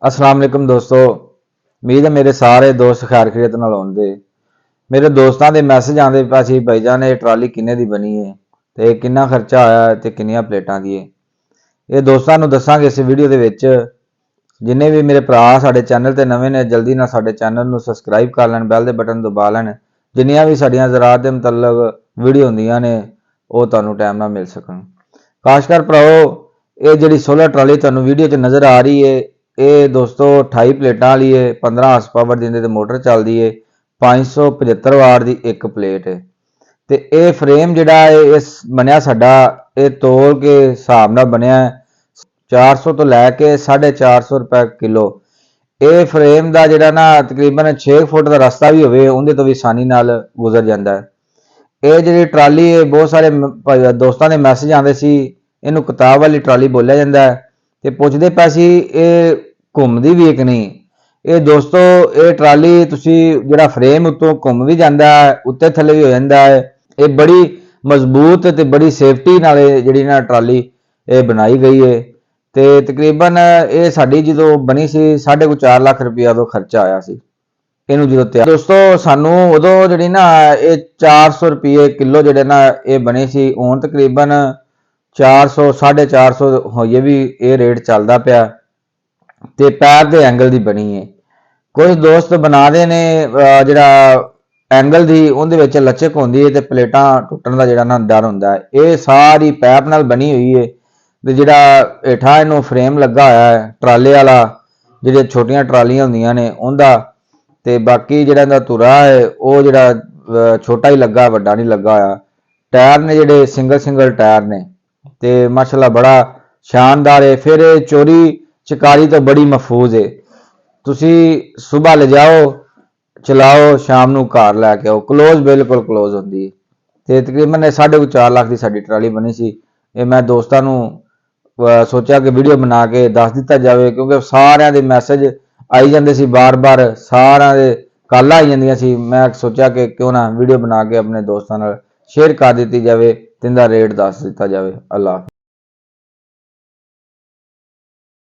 अस्सलाम वालेकुम दोस्तों। उम्मीद है मेरे सारे दोस्त खैर खैरियत नाल होंगे। मेरे दोस्तों के मैसेज आते पा सी भाईजान ये ट्राली किन्ने दी बनी है ते किन्ना खर्चा आया ते किन्नियां प्लेटां दी है। ये दोस्तों नूं दसांगे इस वीडियो दे विच। जिन्ने भी मेरे भरा साडे चैनल ते नवे ने जल्दी नाल साडे चैनल नूं सबसक्राइब कर लैण, बैल दे बटन दबा लैण। जिन्नियां भी साडीआं ज़राअत दे मुतल्लक वीडियो हुंदियां ने ओह तुहानूं टाइम नाल मिल सकण। खासकर भराओ ये जिहड़ी सोलर ट्राली तुहानूं वीडियो च नज़र आ रही है ये दोस्तों 28 प्लेटा वाली है, 15 हॉर्स पावर दी ते मोटर चलती है, 575 वाट की एक प्लेट है। तो ये फ्रेम जिहड़ा है इस बनया साडा ये तोल के हिसाब नाल बनया 400 तो लैके 450 रुपए किलो। ये फ्रेम का जिहड़ा ना तकरीबन 6 फुट का रास्ता भी होवे उहदे तो भी आसानी नाल गुजर जाता है। ये जिहड़ी ट्राली है बहुत सारे दोस्तों के मैसेज आते सी इहनूं किताब वाली ट्राली बोलिया जाता है ते पुछदे पए सी ये घूमदी भी एक नहीं। ये दोस्तों ये ट्राली तुसी जिहड़ा फ्रेम उत्तों घूम भी जाता है उत्ते थले भी हो जाता है। ये बड़ी मजबूत ते बड़ी सेफ्टी नाल जिहड़ी ना ट्राली ये बनाई गई है। ते तकरीबन ये साडी जदों बनी सी 4.5 लाख रुपया तो खर्चा आया सी इहनूं जदों तैयार। दोस्तों सानू उदों जिहड़ी ना ये 400 रुपये किलो जिहड़े ना ये बने सी हुण तकरीबन 400 450 होइए भी ये रेट चलदा पिया ते पैर दे एंगल दी बनी है। कुछ दोस्त बनाते ने जिहड़ा एंगल दी उहदे विच लचक होंदी है ते प्लेटां टुटण दा जिहड़ा ना डर हुंदा है। ये सारी पैप नाल बनी हुई है ते जिहड़ा हेठां इहनूं फ्रेम लगा होया है ट्राले वाला जिहड़े छोटियां ट्रालियां हुंदियां ने उहदा ते बाकी जिहड़ा इहदा धुरा है वो जिहड़ा छोटा ही लगा वड्डा नहीं लगा होया। टायर ने जिहड़े सिंगल टायर ने ते माशाअल्लाह बड़ा शानदार है। फिर चोरी चकारी तो बड़ी महफूज है। तुसी सुबह ले जाओ चलाओ शाम नूं घर लैके आओ क्लोज बिल्कुल क्लोज होंदी है। ते तकरीबन 4.5 लाख की साडी ट्राली बनी सी। ये मैं दोस्तां नूं सोचा कि वीडियो बना के दस दिता जाए क्योंकि सारिਆਂ ਦੇ मैसेज आई जाते सी बार बार सारिਆਂ ਦੇ कॉलां आई जांदियां सी। मैं सोचा कि क्यों ना वीडियो बना के अपने दोस्तां नाल शेयर कर दी जाए ते इहदा रेट दस दिता जाए। अल्लाह।